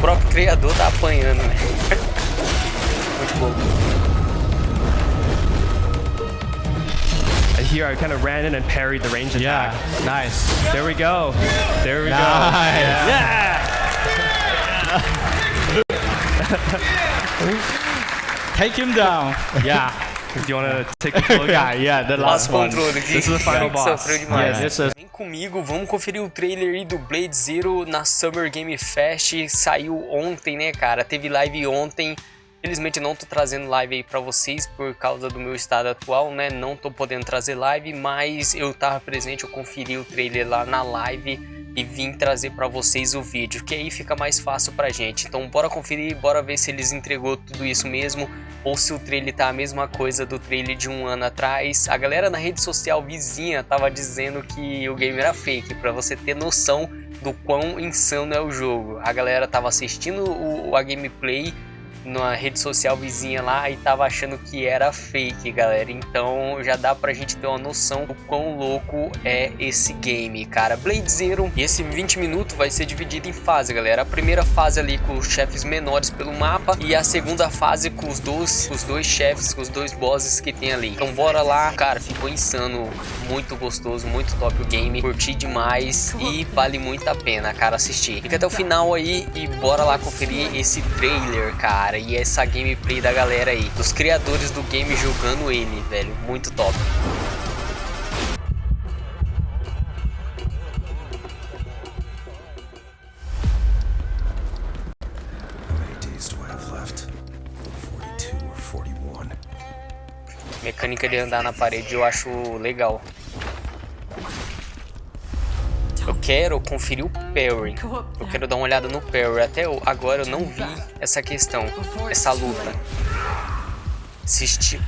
próprio criador tá apanhando, né? Muito bom. Here I kind of ran in and parried the range attack. Yeah, nice. There we go. There we go. Yeah. Take him down. Yeah. Do you want to take a look? Yeah, the last one. This is the final boss. Sofreu demais. Yeah, Vem comigo, vamos conferir o trailer aí do Blade Zero na Summer Game Fest. Saiu ontem, né, cara? Teve live ontem. Infelizmente não tô trazendo live aí pra vocês por causa do meu estado atual, né? Não tô podendo trazer live, mas eu tava presente, eu conferi o trailer lá na live e vim trazer pra vocês o vídeo, que aí fica mais fácil pra gente. Então bora conferir, bora ver se eles entregou tudo isso mesmo, ou se o trailer tá a mesma coisa do trailer de um ano atrás. A galera na rede social vizinha tava dizendo que o game era fake, pra você ter noção do quão insano é o jogo. A galera tava assistindo a gameplay na rede social vizinha lá e tava achando que era fake, galera. Então já dá pra gente ter uma noção do quão louco é esse game, cara. Blade Zero, e esse 20 minutos vai ser dividido em fase, galera. A primeira fase ali com os chefes menores pelo mapa e a segunda fase com os dois chefes, com os dois bosses que tem ali. Então bora lá, cara, ficou insano, muito gostoso, muito top o game, curti demais e vale muito a pena, cara, assistir. Fica até o final aí e bora lá conferir esse trailer, cara. E essa gameplay da galera aí, dos criadores do game jogando ele, velho, muito top. Mecânica de andar na parede eu acho legal. Eu quero conferir o parry. Eu quero dar uma olhada no parry. Até agora eu não vi essa questão, essa luta. Assistir.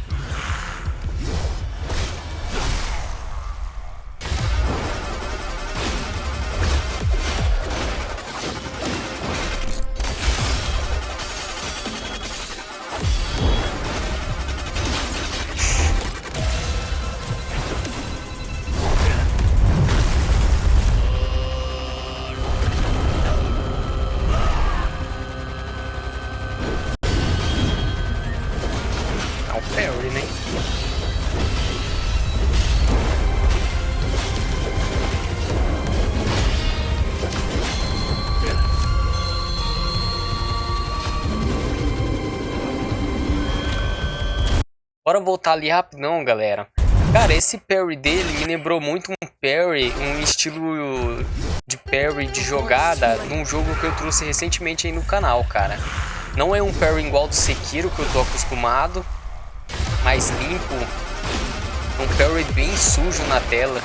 Perry, né? Bora voltar ali rapidão, galera. Cara, esse parry dele me lembrou muito um parry, um estilo de parry de jogada num jogo que eu trouxe recentemente aí no canal, cara. Não é um parry igual do Sekiro que eu tô acostumado, mais limpo, um parry bem sujo na tela.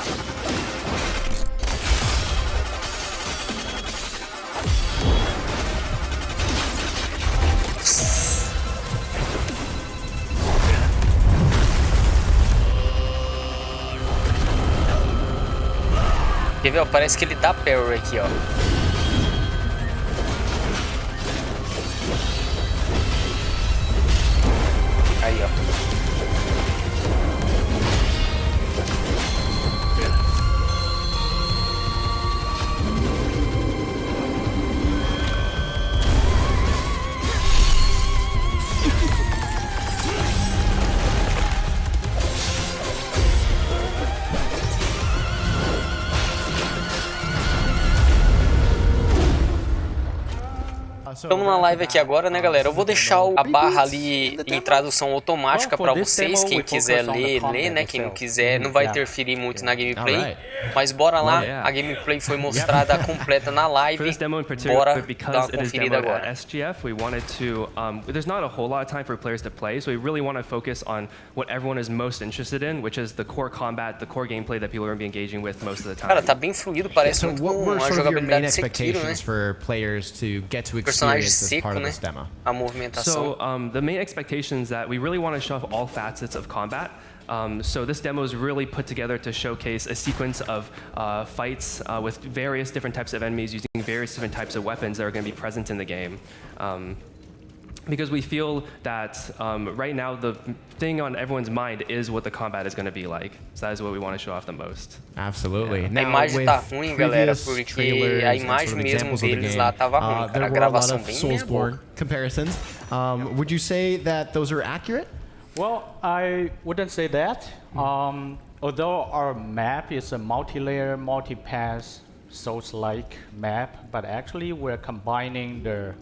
Quer ver, ó, parece que ele dá parry aqui, ó. Aí, ó. Estamos na live aqui agora, né, galera? Eu vou deixar a barra ali em tradução automática para vocês. Quem quiser ler, né? Quem não quiser, não vai interferir muito na gameplay. Mas bora lá, a gameplay foi mostrada completa na live. Bora dar uma conferida agora. SGF, we wanted to, there's not a whole lot of time for players to play, so we really want to focus on what everyone is most interested in, which is the core combat, the core gameplay that people are going to be engaging with most of the time. Cara, tá bem fluido, parece muito com uma jogabilidade de Sekiro, né? Personagem seco, né? A movimentação. So, the main expectations that we really want to show off all facets of combat. So this demo is really put together to showcase a sequence of fights with various different types of enemies using various different types of weapons that are going to be present in the game. because we feel that right now the thing on everyone's mind is what the combat is going to be like. So that is what we want to show off the most. Absolutely. A Now, imagem with tá ruim, galera, previous porque trailers a and imagem sort of mesmo examples of the deles game, lá tava ruim, cara. there A were a lot gravação of bem meia Soulsborne boca. comparisons. Would you say that those are accurate? Well, I wouldn't say that. Although our map is a multi-layer, multi-pass, Souls-like map, but actually we're combining the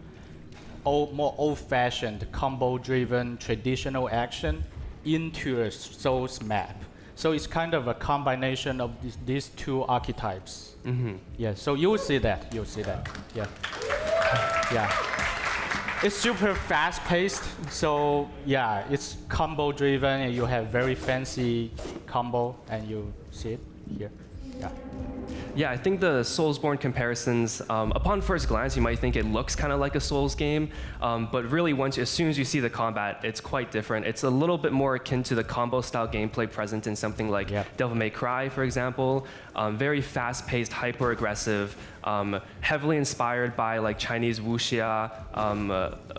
more old-fashioned, combo-driven, traditional action into a Souls map. So it's kind of a combination of these two archetypes. Yeah, so you'll see that. You'll see that. Yeah. Yeah. It's super fast-paced, so yeah, it's combo-driven, and you have very fancy combo, and you see it here. Yeah. Yeah, I think the Soulsborne comparisons, upon first glance, you might think it looks kind of like a Souls game, but really, as soon as you see the combat, it's quite different. It's a little bit more akin to the combo-style gameplay present in something like Devil May Cry, for example. Very fast-paced, hyper-aggressive, heavily inspired by like Chinese wuxia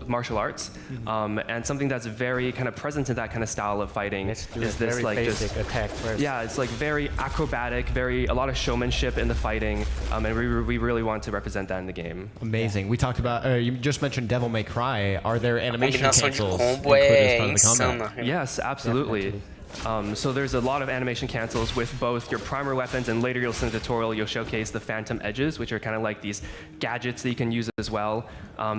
martial arts, and something that's very kind of present in that kind of style of fighting is this very like basic just attack first. yeah, it's like very acrobatic, a lot of showmanship in the fighting, and we really want to represent that in the game. Amazing. We talked about, you just mentioned Devil May Cry. Are there animation Combinação de cancels combo included é as part of the combat? insana. Yes, absolutely. So there's a lot of animation cancels with both your primary weapons, and later you'll see in the tutorial, you'll showcase the phantom edges, which are kind of like these gadgets that you can use as well.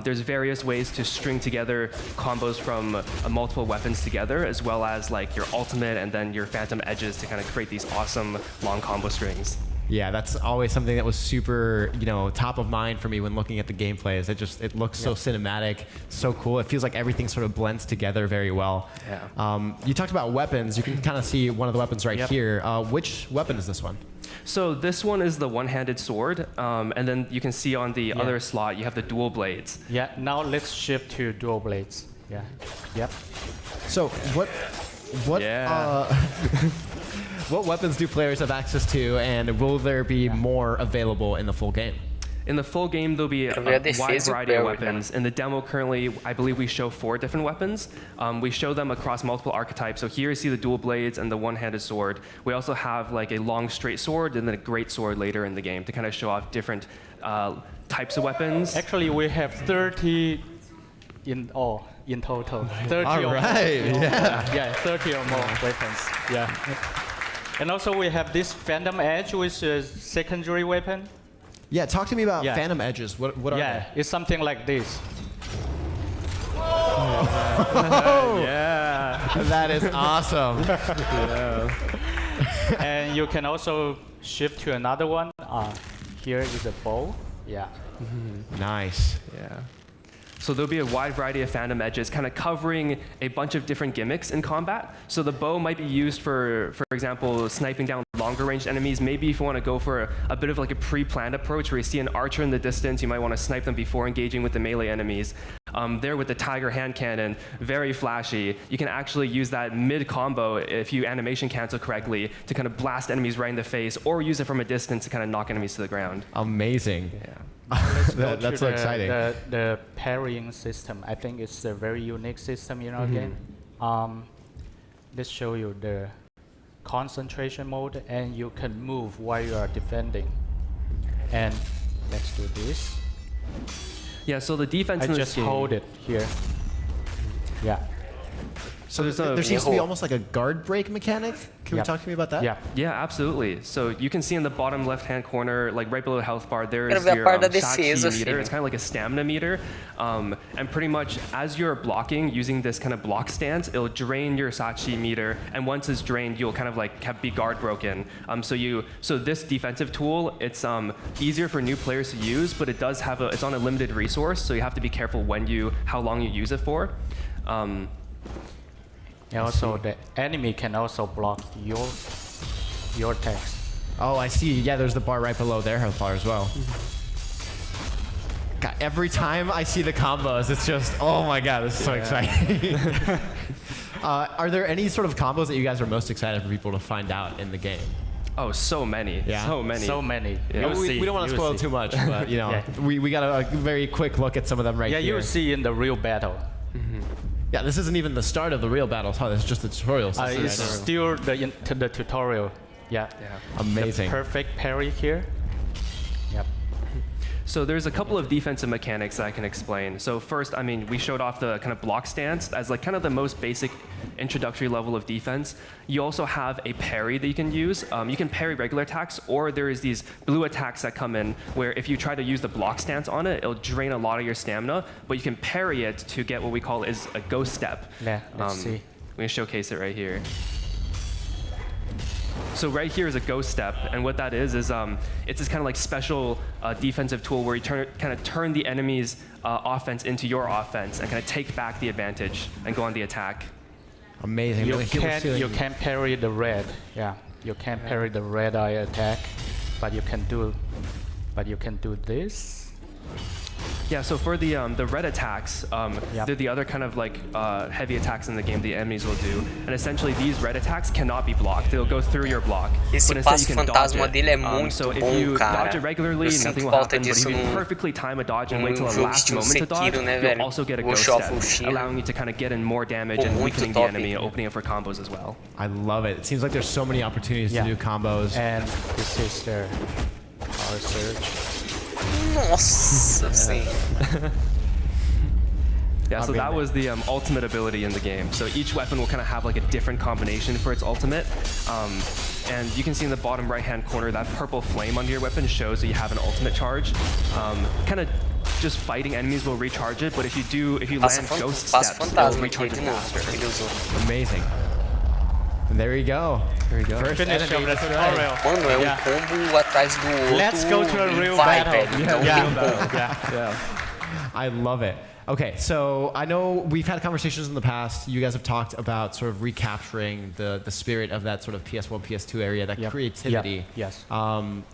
There's various ways to string together combos from multiple weapons together, as well as like your ultimate and then your phantom edges to kind of create these awesome long combo strings. Yeah, that's always something that was super, top of mind for me when looking at the gameplay. Is it looks so cinematic, so cool. It feels like everything sort of blends together very well. Yeah. You talked about weapons. You can kind of see one of the weapons right here. Which weapon is this one? So this one is the one-handed sword, and then you can see on the other slot you have the dual blades. Yeah, now let's shift to dual blades. Yeah. Yep. So what what weapons do players have access to, and will there be more available in the full game? In the full game, there'll be a wide variety of weapons. In the demo currently, I believe we show 4 different weapons. We show them across multiple archetypes. So here you see the dual blades and the one-handed sword. We also have like a long straight sword and then a great sword later in the game to kind of show off different types of weapons. Actually, we have 30 in total. 30 All or more. right. 30 or more weapons. Yeah. And also we have this Phantom Edge, which is secondary weapon. Yeah, talk to me about Phantom Edges. What are they? Yeah, it's something like this. That is awesome. And you can also shift to another one. Here is a bow. Yeah. Nice. Yeah. So there'll be a wide variety of Phantom Edges, kind of covering a bunch of different gimmicks in combat. So the bow might be used for example, sniping down longer range enemies. Maybe if you want to go for a bit of like a pre-planned approach where you see an archer in the distance, you might want to snipe them before engaging with the melee enemies. There with the Tiger hand cannon, very flashy. You can actually use that mid-combo if you animation cancel correctly to kind of blast enemies right in the face, or use it from a distance to kind of knock enemies to the ground. Amazing. Yeah. That's so exciting. The parrying system, I think it's a very unique system in our game. Let's show you the concentration mode, and you can move while you are defending. And let's do this. Yeah, so the defense I in this just game, hold it here. Yeah. So there seems to be almost like a guard break mechanic. Can you talk to me about that? Yeah. Yeah, absolutely. So you can see in the bottom left-hand corner, like right below the health bar, there's Quero ver a your parte da Shachi defesa, meter. filho. It's kind of like a stamina meter. And pretty much as you're blocking using this kind of block stance, it'll drain your Shachi meter. And once it's drained, you'll kind of like be guard broken. So this defensive tool, it's easier for new players to use, but it's on a limited resource. So you have to be careful how long you use it for. And also the enemy can also block your attacks. Oh, I see. Yeah, there's the bar right below their health bar as well. God, every time I see the combos, it's just, oh my god, this is so exciting. Are there any sort of combos that you guys are most excited for people to find out in the game? Oh, so many. Yeah. So many. So many. Yeah. We don't want to spoil too much, but we got a very quick look at some of them right here. Yeah, you'll see in the real battle. Yeah, this isn't even the start of the real battles, huh? This is just the tutorial. It's still the tutorial. Yeah. Amazing. The perfect parry here. Yep. So there's a couple of defensive mechanics that I can explain. So first, I mean, we showed off the kind of block stance as like kind of the most basic introductory level of defense. You also have a parry that you can use. You can parry regular attacks, or there is these blue attacks that come in where if you try to use the block stance on it, it'll drain a lot of your stamina, but you can parry it to get what we call is a ghost step. Yeah, let's see. We're gonna showcase it right here. So right here is a ghost step, and what that is it's this kind of like special defensive tool where you kind of turn the enemy's offense into your offense and kind of take back the advantage and go on the attack. Amazing. You can't parry the red. Yeah, you can't parry the red eye attack, but you can do this. Yeah, so for the red attacks, they're the other kind of like heavy attacks in the game the enemies will do. And essentially these red attacks cannot be blocked. They'll go through your block. Esse but instead passo you can dodge fantasma it. dele é muito So if bom, you cara. dodge it regularly, Eu nothing sinto will falta happen. But disso if you perfectly time a dodge and wait till the jogo last estilo moment to dodge, Sekiro, né, you'll velho? also get a O ghost Shuffle step, Shield. allowing you to kind of get in more damage and Muito weakening the top. enemy, opening it for combos as well. I love it. It seems like there's so many opportunities to do combos. And this is the power surge. Nossa senhora. Yeah, so that was the ultimate ability in the game. So each weapon will kind of have like a different combination for its ultimate. And you can see in the bottom right-hand corner, that purple flame under your weapon shows that you have an ultimate charge. Kind of just fighting enemies will recharge it, but if you land ghost steps, it'll recharge it faster. Amazing. And there you go. There you go. Finish of the tutorial. Mano, é combo atrás do outro. Let's go to a real vai, battle. velho. Então, Yeah. I love it. Okay, so I know we've had conversations in the past. You guys have talked about sort of recapturing the spirit of that sort of PS1, PS2 area, that creativity. Yes.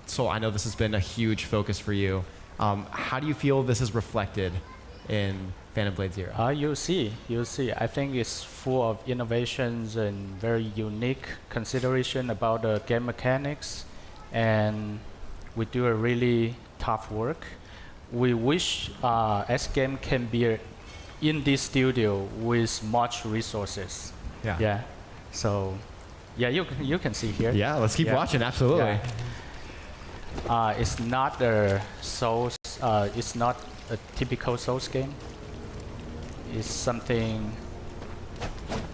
So I know this has been a huge focus for you. How do you feel this is reflected in Phantom Blade Zero? You'll see. I think it's full of innovations and very unique consideration about the game mechanics, and we do a really tough work. We wish S-Game can be in this studio with much resources. Yeah. So, yeah, you can see here. Yeah, let's keep watching. Absolutely. Yeah. It's not a Souls. It's not a typical Souls game. It's something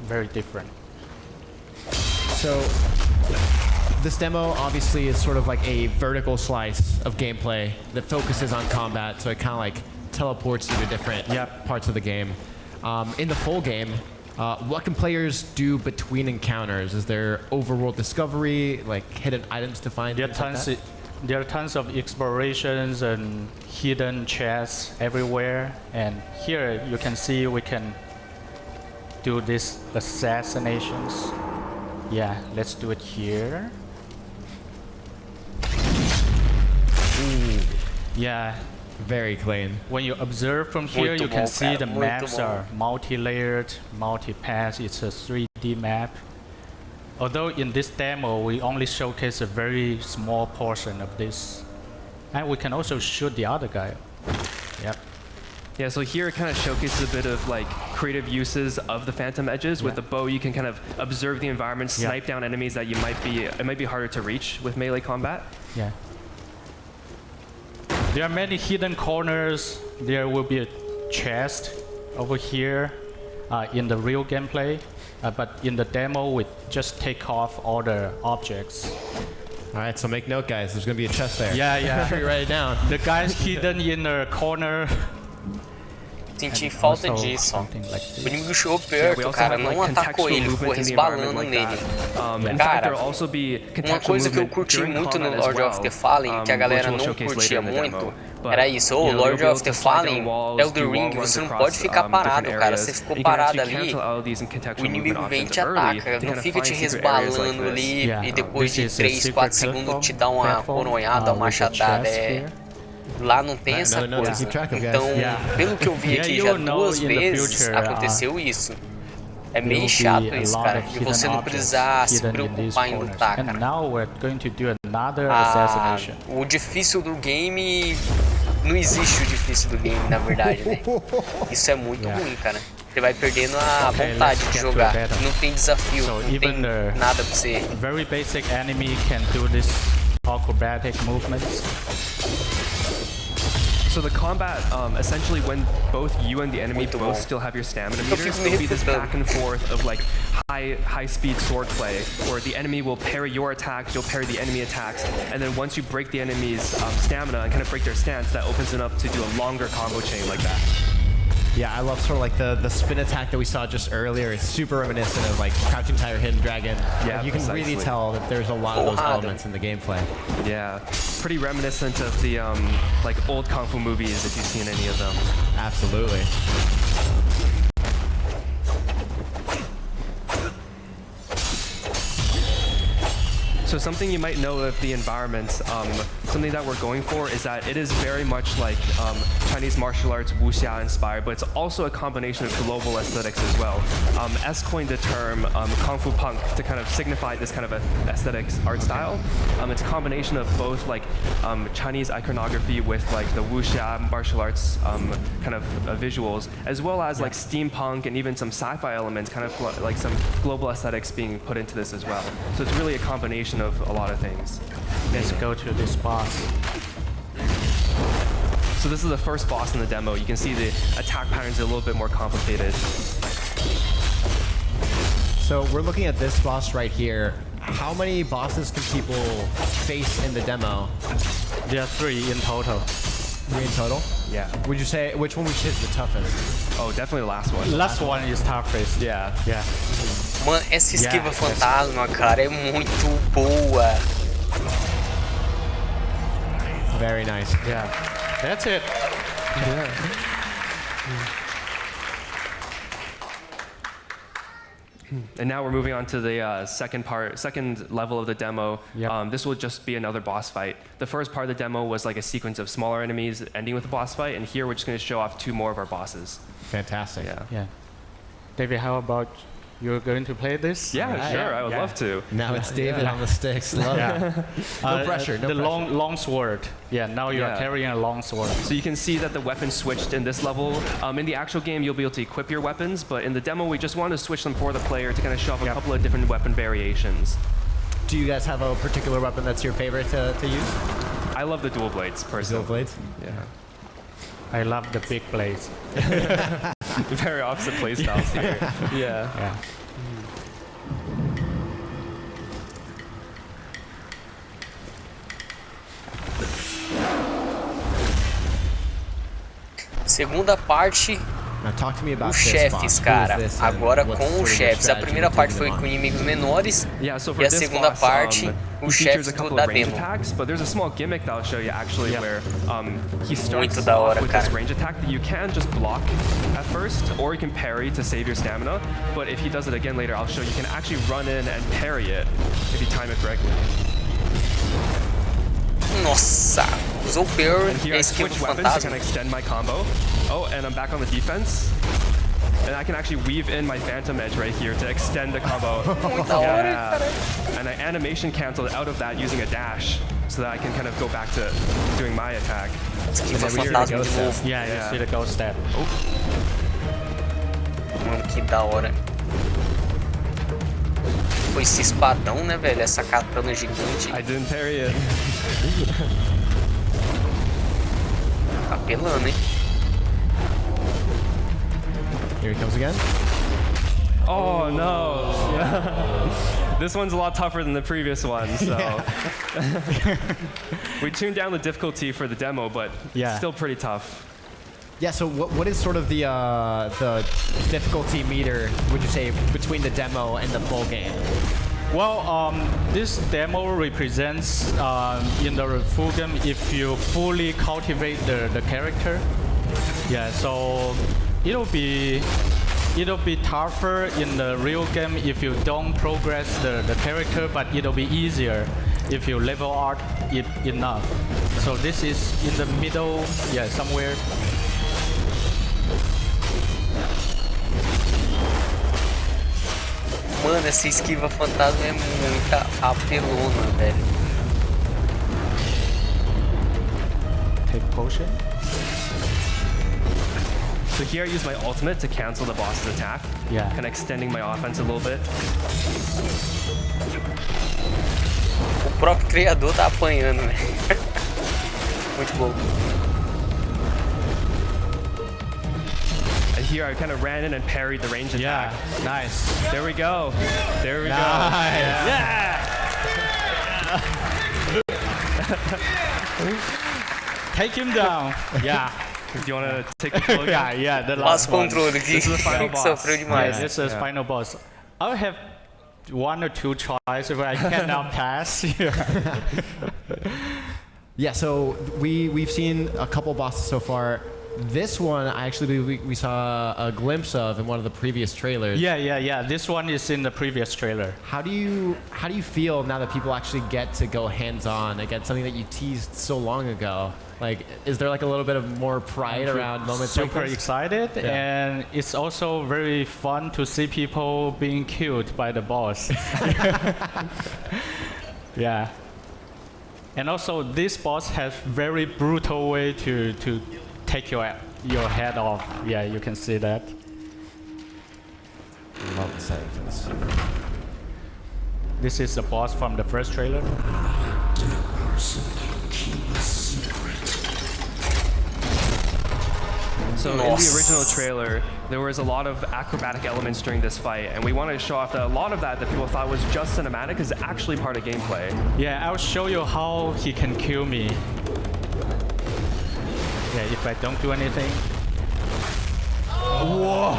very different. So this demo obviously is sort of like a vertical slice of gameplay that focuses on combat, so it kind of like teleports you to different parts of the game. In the full game, what can players do between encounters? Is there overworld discovery, like hidden items to find? There are tons of explorations and hidden chests everywhere, and here you can see we can do these assassinations. Yeah, let's do it here. Yeah. Very clean. When you observe from here, Muito you can bom, see cara, the muito maps bom. are multi-layered, multi-pass. It's a 3D map. Although in this demo, we only showcase a very small portion of this. And we can also shoot the other guy. Yep. Yeah, so here it kind of showcases a bit of like creative uses of the Phantom Edges. With the bow, you can kind of observe the environment, snipe down enemies that it might be harder to reach with melee combat. Yeah. There are many hidden corners. There will be a chest over here in the real gameplay. But in the demo, we just take off all the objects. All right, so make note, guys. There's going to be a chest there. Yeah. Make sure you write it down. The guy's hidden in the corner. Senti falta disso, ó. O inimigo chegou perto, cara, não atacou ele, ficou resbalando nele. Cara, uma coisa que eu curti muito no Lord of the Fallen, que a galera não curtia muito, era isso. Ô, Lord of the Fallen, Elden Ring, você não pode ficar parado, cara. Você ficou parado ali, o inimigo vem e te ataca. Não fica te resbalando ali e depois de 3, 4 segundos te dá uma coronhada, uma machadada. Lá não tem essa coisa. Então, pelo que eu vi aqui já 2 vezes, aconteceu isso. É meio chato isso, cara. De você não precisar se preocupar em lutar, cara. O difícil do game... Não existe o difícil do game, na verdade, né? Isso é muito ruim, cara. Você vai perdendo a vontade de jogar. Não tem desafio, So não tem nada pra você. Very basic enemy can do this acrobatic movements. So the combat, essentially when both you and the enemy both still have your stamina meters, there'll be this back and forth of like high speed sword play, where the enemy will parry your attacks, you'll parry the enemy attacks, and then once you break the enemy's stamina and kind of break their stance, that opens it up to do a longer combo chain like that. Yeah, I love sort of like the spin attack that we saw just earlier. It's super reminiscent of like Crouching Tiger, Hidden Dragon. Yeah, you can really tell that there's a lot of those elements in the gameplay. Yeah, pretty reminiscent of the like old kung fu movies if you've seen any of them. Absolutely. So something you might know of the environment, something that we're going for is that it is very much like Chinese martial arts wuxia inspired, but it's also a combination of global aesthetics as well. S coined the term Kung Fu Punk to kind of signify this kind of a aesthetics art style. It's a combination of both like Chinese iconography with like the wuxia martial arts kind of visuals, as well as like steampunk and even some sci-fi elements, kind of like some global aesthetics being put into this as well. So it's really a combination of a lot of things. Let's go to this boss. So this is the first boss in the demo. You can see the attack patterns are a little bit more complicated. So we're looking at this boss right here. How many bosses can people face in the demo? There are 3 in total. 3 in total? Yeah. Would you say, which one would you say is the toughest? Oh, definitely the last one. Last one is toughest. Yeah. Yeah. Mano, essa esquiva fantasma, cara, é muito boa. Very nice. Yeah. That's it. Yeah. And now we're moving on to the second level of the demo. Yep. This will just be another boss fight. The first part of the demo was like a sequence of smaller enemies ending with a boss fight, and here we're just going to show off 2 more of our bosses. Fantastic. Yeah. Yeah. David, how about you're going to play this? Yeah, Right. sure. I would love to. Now it's David on the sticks. Love it. No pressure. No the pressure. long sword. Yeah, now you're carrying a long sword. So you can see that the weapons switched in this level. In the actual game, you'll be able to equip your weapons, but in the demo, we just want to switch them for the player to kind of show off a couple of different weapon variations. Do you guys have a particular weapon that's your favorite to use? I love the dual blades, personally. Dual blades? Yeah. I love the big blades. Very opposite playstyles here. Yeah. Yeah. Segunda parte, Now talk to me about os this chefes, boss. Who cara. is this and Agora what's com sort os of your chefes. A strategy primeira for parte taking foi them com on? inimigos menores. Yeah, so for E a this segunda boss, parte, he os features chefes a couple da of range demo. attacks, but there's a small gimmick that I'll show you actually where he starts Muito da hora, off with cara. this range attack that you can just block at first, or you can parry to save your stamina. But if he does it again later, I'll show you can actually run in and parry it if you time it correctly. Nossa, usou o Pearl And e here a I esquiva switch weapons to fantasma. kind of extend my combo. Oh, and I'm back on the defense. And I can actually weave in my Phantom Edge right here to extend the combo. Muito da hora, cara. And I animation canceled out of that using a dash so that I can kind of go back to doing my attack. Esquiva then we fantasma hear de the novo. Yeah, Yeah. you see the ghost step. Mano, que da hora. Pô, esse espadão, né, velho? Essa katana gigante. I didn't parry it. Tá apelando, hein? Here he comes again. Oh no. This one's a lot tougher than the previous one, so. We tuned down the difficulty for the demo, but still pretty tough. Yeah, so what is sort of the difficulty meter, would you say, between the demo and the full game? Well, this demo represents in the full game if you fully cultivate the character. Yeah, so it'll be tougher in the real game if you don't progress the character, but it'll be easier if you level up it enough. So this is in the middle, yeah, somewhere. Mano, essa esquiva fantasma é muita apelona, velho. Take potion. So here I use my ultimate to cancel the boss's attack. Yeah. Kind of extending my offense a little bit. O próprio criador tá apanhando, né? Muito bom. And here I kind of ran in and parried the range attack. Yeah, nice. There we go. There we go. Yeah. Take him down. Yeah. Do you want to take the floor? Yeah, the Passa last o one. controle aqui. This is the final boss. Sofreu demais. This is final boss. I have 1 or 2 tries if I cannot pass. Yeah, so we've seen a couple bosses so far. This one, I actually believe we saw a glimpse of in one of the previous trailers. Yeah. This one is in the previous trailer. How do you feel now that people actually get to go hands-on against something that you teased so long ago? Like, is there like a little bit of more pride around moments like Super this? excited, and it's also very fun to see people being killed by the boss. Yeah. And also, this boss has very brutal way to take your head off. Yeah, you can see that. Love the setting for this. This is the boss from the first trailer. So in the original trailer, there was a lot of acrobatic elements during this fight, and we wanted to show off that a lot of that people thought was just cinematic is actually part of gameplay. Yeah, I'll show you how he can kill me. Yeah, if I don't do anything. Whoa!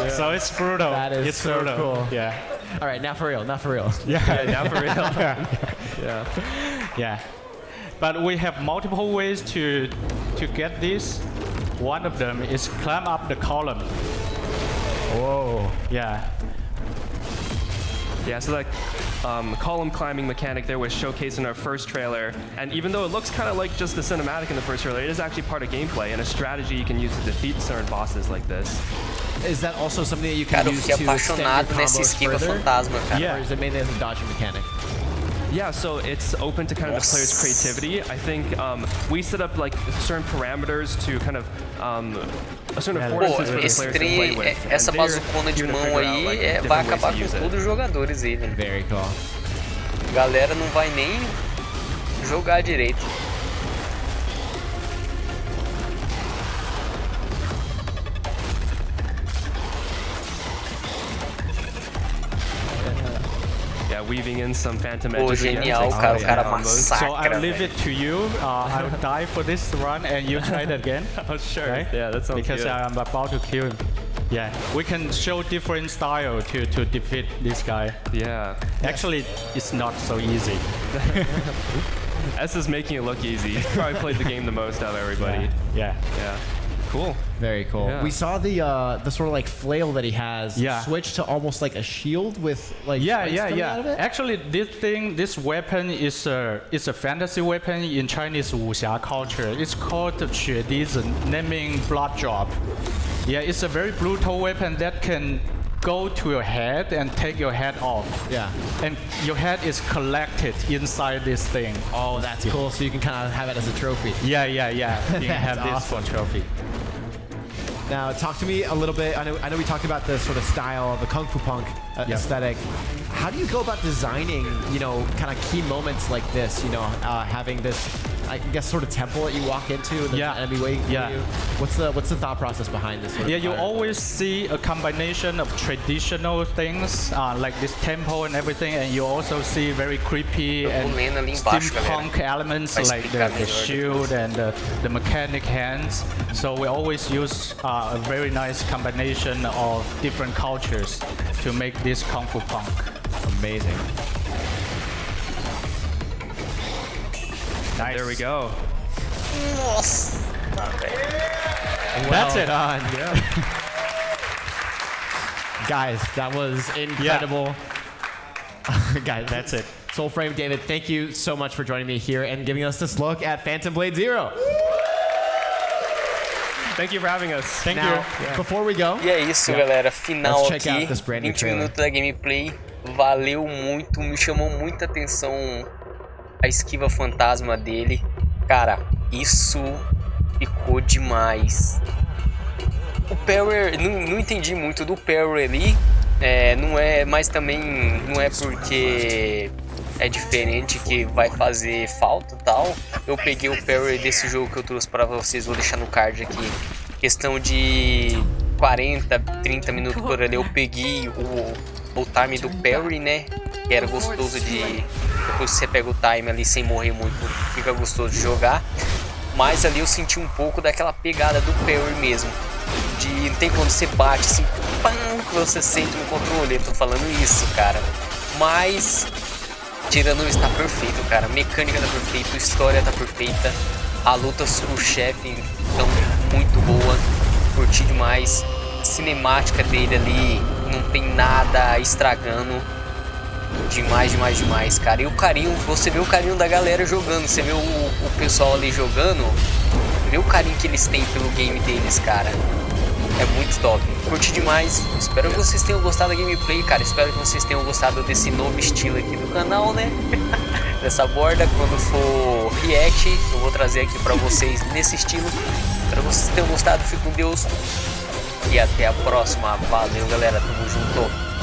So it's brutal. That is it's so brutal. cool. Yeah. All right, now for real. Yeah, now for real. Yeah. Yeah. But we have multiple ways to get this. One of them is climb up the column. Whoa. Yeah. Yeah, so that column climbing mechanic there was showcased in our first trailer, and even though it looks kind of like just the cinematic in the first trailer, it is actually part of gameplay and a strategy you can use to defeat certain bosses like this. Is that also something that you can Cara, eu use fiquei to extend your apaixonado nessa combos esquiva further? fantasma, cara. Yeah. Or is it mainly as a dodging mechanic? Yeah, so it's open to kind of the player's creativity. I think we set up like certain parameters to kind of certain affordances Pô, for the esse players to play trem, with. essa And they're bazucona de here to mão figure out, aí like, vai different ways acabar to com use it. todos os jogadores aí, velho. Very cool. A galera não vai nem jogar direito. Yeah, weaving in some phantom Pô, edges again. genial, Takes cara. O some cara combos. So massacra, I'll leave velho. it to you. I'll die for this run, and you try it again. Oh, sure. Right? Yeah, that sounds Because good. I'm about to kill him. Yeah, we can show different style to defeat this guy. Yeah. Actually, it's not so easy. S is making it look easy. He's probably played the game the most out of everybody. Yeah. Yeah. Cool. Very cool. Yeah. We saw the sort of like flail that he has switch to almost like a shield with like spikes coming out of it. Actually, this weapon is a fantasy weapon in Chinese wuxia culture. It's called 血滴子, naming blood drop. Yeah, it's a very brutal weapon that can go to your head and take your head off. Yeah. And your head is collected inside this thing. Oh, that's cool. So you can kind of have it as a trophy. Yeah. You can have That's this for awesome. trophy. Now, talk to me a little bit. I know we talked about the sort of style, the Kung Fu Punk aesthetic. How do you go about designing, kind of key moments like this? Having this, I guess, sort of temple that you walk into and the enemy waiting for you. What's the thought process behind this? Sort of You environment? always see a combination of traditional things like this temple and everything, and you also see very creepy and lendo ali embaixo, steampunk elements Vai like explicar the melhor shield and the mechanic hands. So we always use a very nice combination of different cultures to make this Kung Fu Punk. Amazing. Nice. There we go. Nossa, velho. That's it. Guys, that was incredible. Guys, That's it. Soulframe David, thank you so much for joining me here and giving us this look at Phantom Blade Zero. Thank you for having us. Thank Now, you. before we go, E é isso, galera. Final Let's check aqui. out this brand new 20 trailer. minutos da gameplay. Valeu muito. Me chamou muita atenção a esquiva fantasma dele. Cara, isso ficou demais. O parry, não entendi muito do parry ali, não é, mas também não é porque é diferente que vai fazer falta e tal. Eu peguei o parry desse jogo que eu trouxe para vocês, vou deixar no card aqui. Questão de 40, 30 minutos por ali, eu peguei o time do parry, né? Que era gostoso de... Depois que você pega o time ali sem morrer muito, fica gostoso de jogar. Mas ali eu senti um pouco daquela pegada do parry mesmo. Não tem quando você bate assim, pam, que você sente no controle. Eu tô falando isso, cara. Mas, tirando isso, tá perfeito, cara. A mecânica tá perfeita, a história tá perfeita. A luta com o chefe, então, muito boa. Curti demais. A cinemática dele ali, não tem nada estragando. Demais, demais, demais, cara. E o carinho, você vê o carinho da galera jogando. Você vê o pessoal ali jogando. Vê o carinho que eles têm pelo game deles, cara. É muito top. Curti demais. Espero que vocês tenham gostado da gameplay, cara. Espero que vocês tenham gostado desse novo estilo aqui do canal, né? Dessa borda. Quando for react, eu vou trazer aqui pra vocês nesse estilo. Espero que vocês tenham gostado. Fique com Deus. E até a próxima. Valeu, galera. Tamo junto.